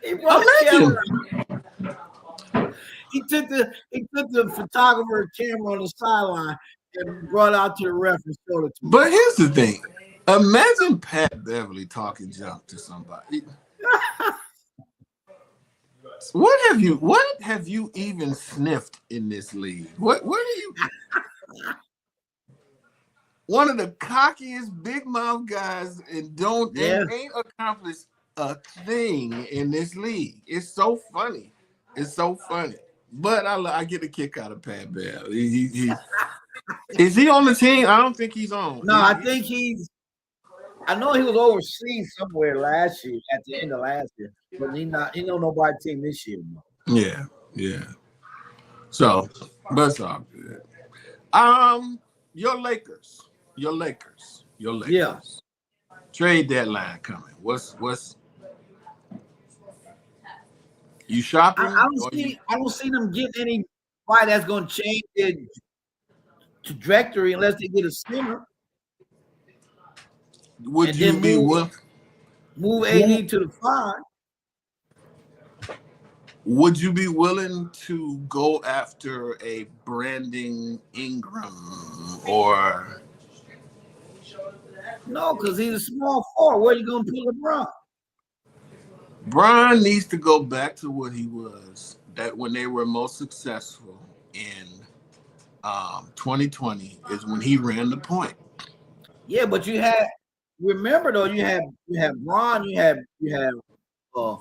He brought the Imagine, camera. He took the photographer camera on the sideline and brought out to the ref and showed it to him. but here's the thing: imagine Pat Beverly talking junk to somebody. What have you even sniffed in this league? What are you? One of the cockiest big mouth guys and Yeah. ain't accomplished a thing in this league. It's so funny. It's so funny. But I get a kick out of Pat Bell. Is he on the team? I don't think he's on. No, I think I know he was overseas somewhere last year, at the end of last year, but he don't nobody team this year. No. Yeah, yeah. So, but it's all good. Your Lakers, your Yeah. Lakers. Trade deadline coming. What's you shopping or you? I don't see them getting anybody that's gonna change their trajectory unless they get a center Would and you then be will? move Who AD to the 5. would you be willing to go after a Brandon Ingram or No, because he's a small forward. Where you gonna put LeBron? Brian needs to go back to what he was that when they were most successful in 2020 is when he ran the point. Yeah, but remember though, you have Ron, uh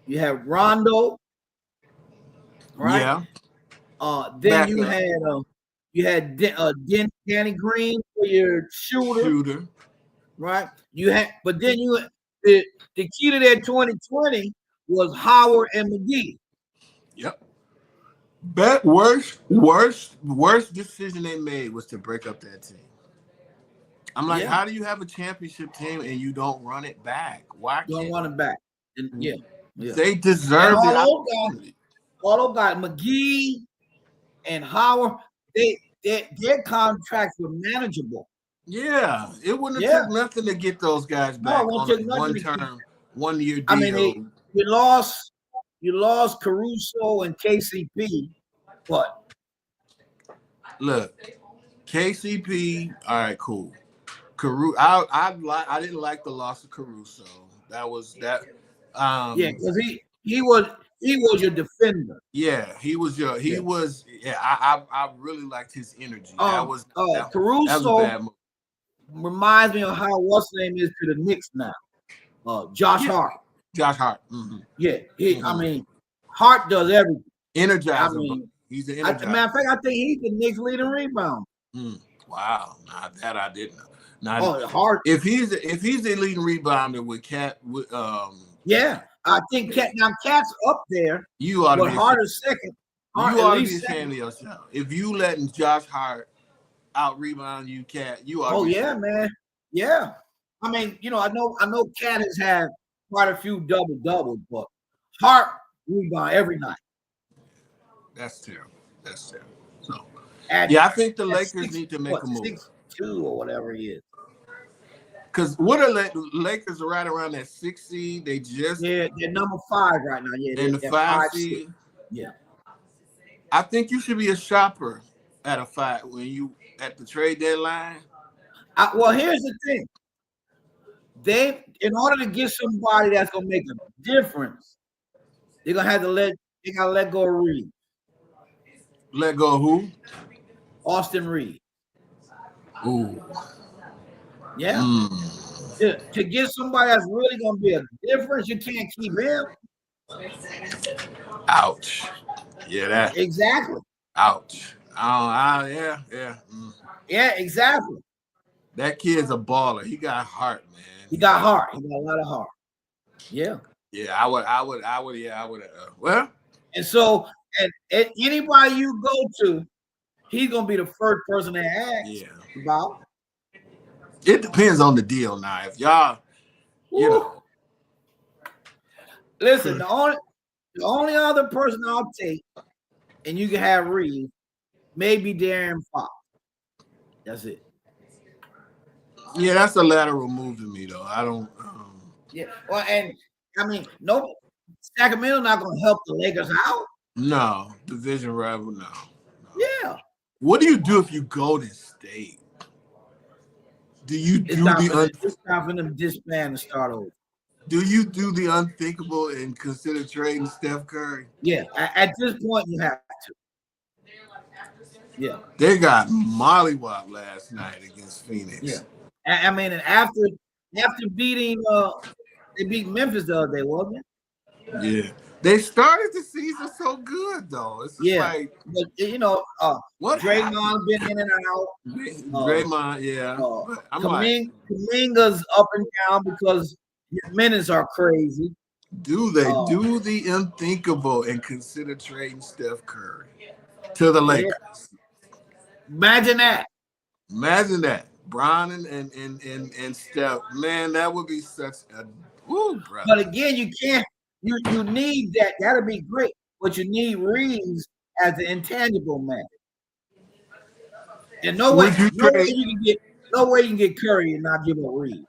you have Rondo, right? Yeah, Then back up you had Danny Green for your shooter, shooter. right? But then the, the key to that 2020 was Howard and McGee. Yep. Worst decision they made was to break up that team. I'm like, Yeah, how do you have a championship team and you don't run it back? Why don't can't run it back. And yeah. they And deserve the opportunity? all those guys, McGee and Howard, their contracts were manageable. Yeah, it wouldn't have Yeah, took nothing to get those guys no, it back won't on a take nothing to keep. 1 year I mean, deal. you lost Caruso and KCP, but Look, KCP, all right, cool. I didn't like the loss of Caruso. That was that. yeah, Um, because he was your defender. yeah, he Yeah. was. Yeah, I really liked his energy. That was a Caruso bad move. reminds me of how what's his name is to the Knicks now. Josh Yeah, Hart. Josh Hart. Mm-hmm. Yeah, I Mm-hmm. mean, Hart does everything. I Energizer. mean, He's the matter energizer. of fact, I think he's the Knicks leading rebound. Wow, not that I didn't know. Oh, Hart. If he's the leading rebounder with Yeah, I think Cat's up there. You ought to but be Hart is second. You ought to be ashamed of yourself. If you letting Josh Hart out rebound you, Cat, you ought to Oh be yeah, ashamed. man. Yeah. I mean, I know Cat has had quite a few double-doubles, but Hart rebound every night. That's terrible. That's terrible. So I think the Lakers need to make a move. 6'2" or whatever he is. Because what are Lakers are right around that 6 seed. They just they're number 5 right now. Yeah, in the 5 seed. Yeah. I think you should be a shopper at a 5 when you at the trade deadline. Well, here's the thing. In order to get somebody that's gonna make a difference, they're gonna have to let go of Reed. Let go of who? Austin Reed. Ooh. Yeah. To get somebody that's really gonna be a difference, you can't keep him. Ouch. Yeah, that exactly. Ouch. Yeah. Yeah, exactly. That kid's a baller. He got heart, man. He got heart. He got a lot of heart. Yeah. Yeah, I would. Well. And so, and anybody you go to, he's gonna be the first person they ask about. It depends on the deal now. If y'all, listen, the only other person I'll take, and you can have Reed, maybe Darren Fox. That's it. Yeah, that's a lateral move to me, though. I don't. Yeah, well, and I mean, Sacramento not going to help the Lakers out. No, division rival, no. Yeah. What do you do if you go to State? Do you do it's time for them to disband and start over. Do you do the unthinkable and consider trading Steph Curry? Yeah, at this point you have to. Yeah, they got mollywopped last night against Phoenix. Yeah, I mean, and after beating, they beat Memphis the other day, wasn't it? Yeah, they started the season so good though. It's just like, but what Draymond been in and out. Draymond, yeah. Kuminga's up and down because his minutes are crazy. Do they do the unthinkable and consider trading Steph Curry to the Lakers? Imagine that. Bron and Steph. Man, that would be such a brother. But again, you can't. You need that. That'll be great. But you need Reeves as an intangible man. And no way you can get Curry and not give up Reeves.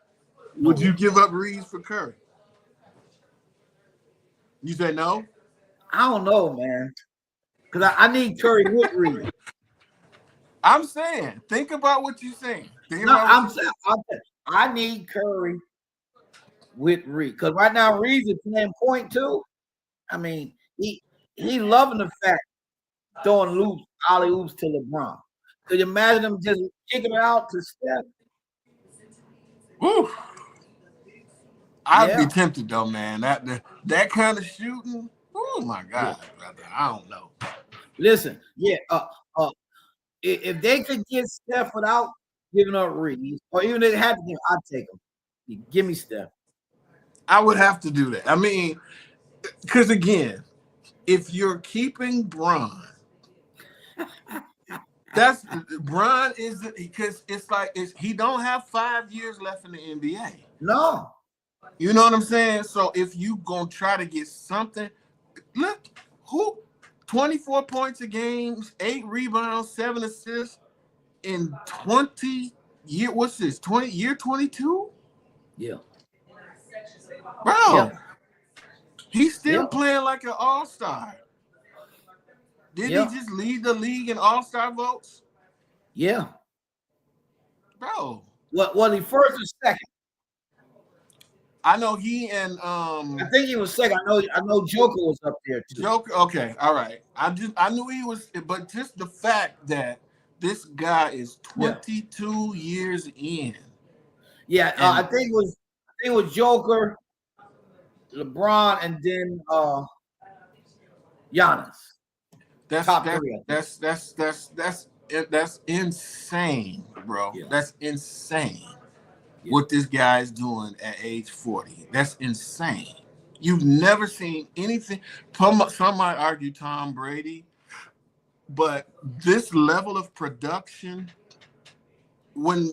Would you give up Reeves for Curry? You say no? I don't know, man. Because I need Curry with Reeves. I'm saying, think about what you're saying. I need Curry with Reeves. Because right now Reeves is playing point too. I mean, he loving the fact throwing alley oops to LeBron. Could you imagine him just kicking it out to Steph? Woo. I'd be tempted though, man. That kind of shooting. Oh my God, brother. I don't know. Listen, if they could get Steph without giving up Reeves, or even if they had to give, I'd take him. Give me Steph. I would have to do that. I mean, because again, if you're keeping Bron, Bron is because it's like he don't have 5 years left in the NBA. No. You know what I'm saying? So if you gonna try to get something, look, 24 points a game, 8 rebounds, 7 assists in 20 year. What's this? 22? Yeah. Bro, he's still playing like an all-star. Didn't he just lead the league in all-star votes? Yeah. Bro. Was he first or second? I know he and I think he was second. I know Joker was up there too. Joker, okay, all right. I knew he was, but just the fact that this guy is 22 years in. Yeah, I think it was Joker, LeBron, and then Giannis. That's Top that, 3. that's insane, bro. Yeah. That's insane. Yeah. What this guy is doing at age 40. That's insane. You've never seen anything. Some might argue Tom Brady, but this level of production, when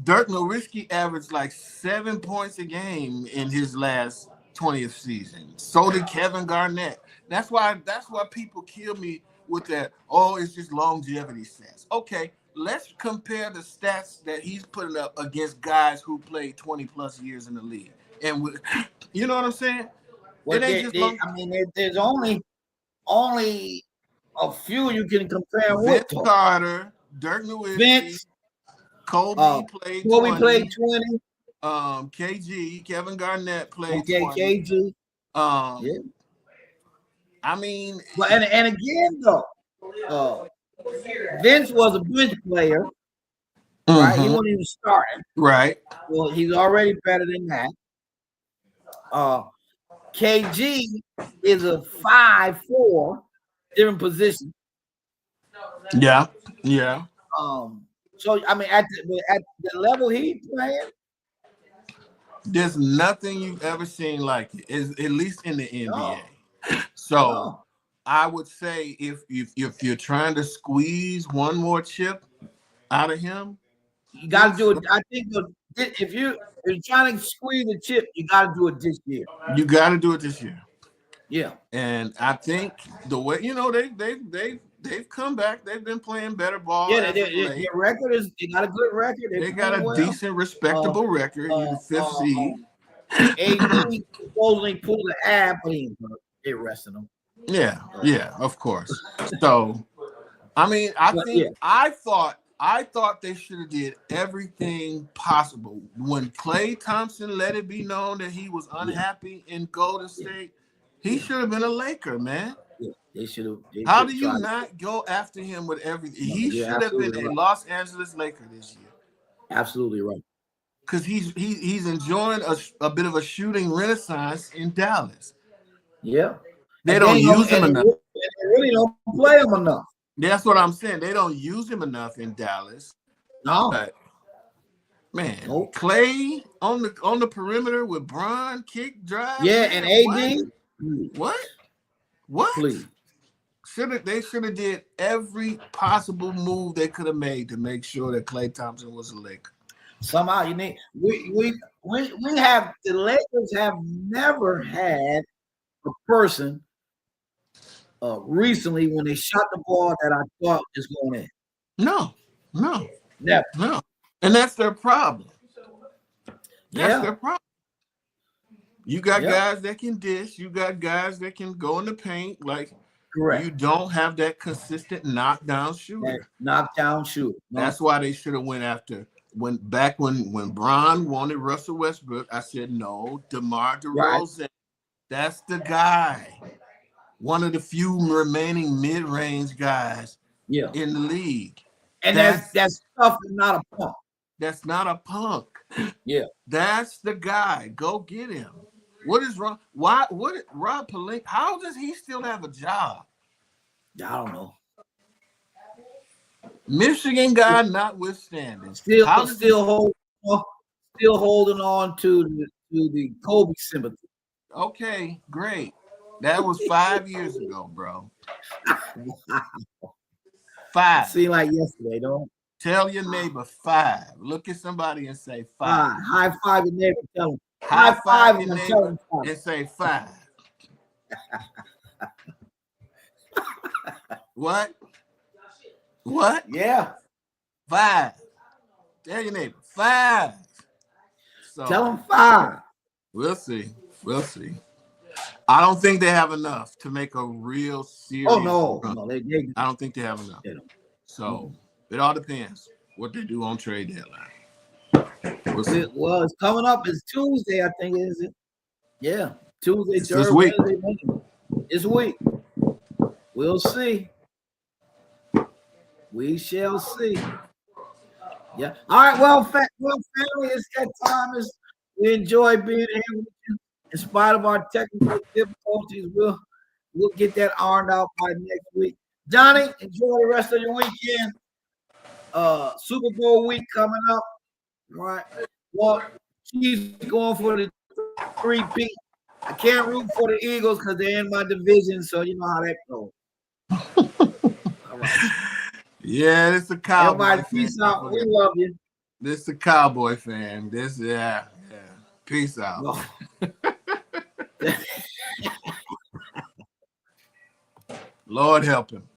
Dirk Nowitzki averaged like 7 points a game in his last 20th season. So did Kevin Garnett. That's why people kill me with that. Oh, it's just longevity stats. Okay, let's compare the stats that he's putting up against guys who played 20 plus years in the league. And you know what I'm saying? Well, there's only a few you can compare with. Vince Carter, Dirk Nowitzki, Vince, Kobe played Kobe 20. played 20. KG, Kevin Garnett played Okay, 20. KG. Yeah. I mean, but and again though, Vince was a bench player, right? He wasn't even starting. Right. Well, he's already better than that. KG is a 5'4", different position. Yeah. So I mean, at the level he's playing, there's nothing you've ever seen like it, at least in the NBA. No. So I would say if you're trying to squeeze one more chip out of him, you got to do it. I think if you're trying to squeeze the chip, you got to do it this year. You got to do it this year. Yeah. And I think the way they've come back. They've been playing better ball. Yeah, their record is they got a good record. They got a decent, respectable record. You're the 5th seed. AD supposedly pulled the ab, but they resting him. Yeah, of course. So, I mean, I thought they should have did everything possible. When Klay Thompson let it be known that he was unhappy in Golden State, he should have been a Laker, man. Yeah, they should have. How do you not go after him with everything? He should have been a Los Angeles Laker this year. Absolutely right. Because he's enjoying a bit of a shooting renaissance in Dallas. Yeah. They don't use him enough. They really don't play him enough. That's what I'm saying. They don't use him enough in Dallas. No. But, man, Klay on the perimeter with Bron, kick, drive. Yeah, and AD. What? Please. They should have did every possible move they could have made to make sure that Klay Thompson was a Laker. Somehow you need we have the Lakers have never had a person recently when they shot the ball that I thought was going in. No. Never. No. And that's their problem. That's their problem. You got guys that can dish. You got guys that can go in the paint. Like, correct. You don't have that consistent knockdown shooter. No. That's why they should have went after when Bron wanted Russell Westbrook. I said no. DeMar DeRozan. Right. That's the guy. One of the few remaining mid-range guys in the league. And that's tough and not a punk. That's not a punk. Yeah. That's the guy. Go get him. What is wrong? What Rob Pelinka? How does he still have a job? I don't know. Michigan guy notwithstanding. Still holding on to the Kobe sympathy. Okay, great. That was 5 years ago, bro. 5. Seemed like yesterday, don't. Tell your neighbor 5. Look at somebody and say 5. High five your neighbor. Tell him. High five your neighbor and say 5. What? Yeah. 5. Tell your neighbor 5. So, tell him 5. We'll see. I don't think they have enough to make a real serious. Oh no, I don't think they have enough. So it all depends what they do on trade deadline. Well, it's coming up. It's Tuesday, I think, is it? Yeah, Tuesday. It's this week. This week. We'll see. We shall see. Yeah. All right. Well, family, it's that time. We enjoy being here with you. In spite of our technical difficulties, We'll get that ironed out by next week. Johnny, enjoy the rest of your weekend. Super Bowl week coming up. All right. Well, she's going for the 3-peat. I can't root for the Eagles because they're in my division, so you know how that goes. All right. Yeah, this is a Cowboy Everybody, fan. peace out. We love you. This is a Cowboy fan. Yeah. Peace out. No. Lord help him.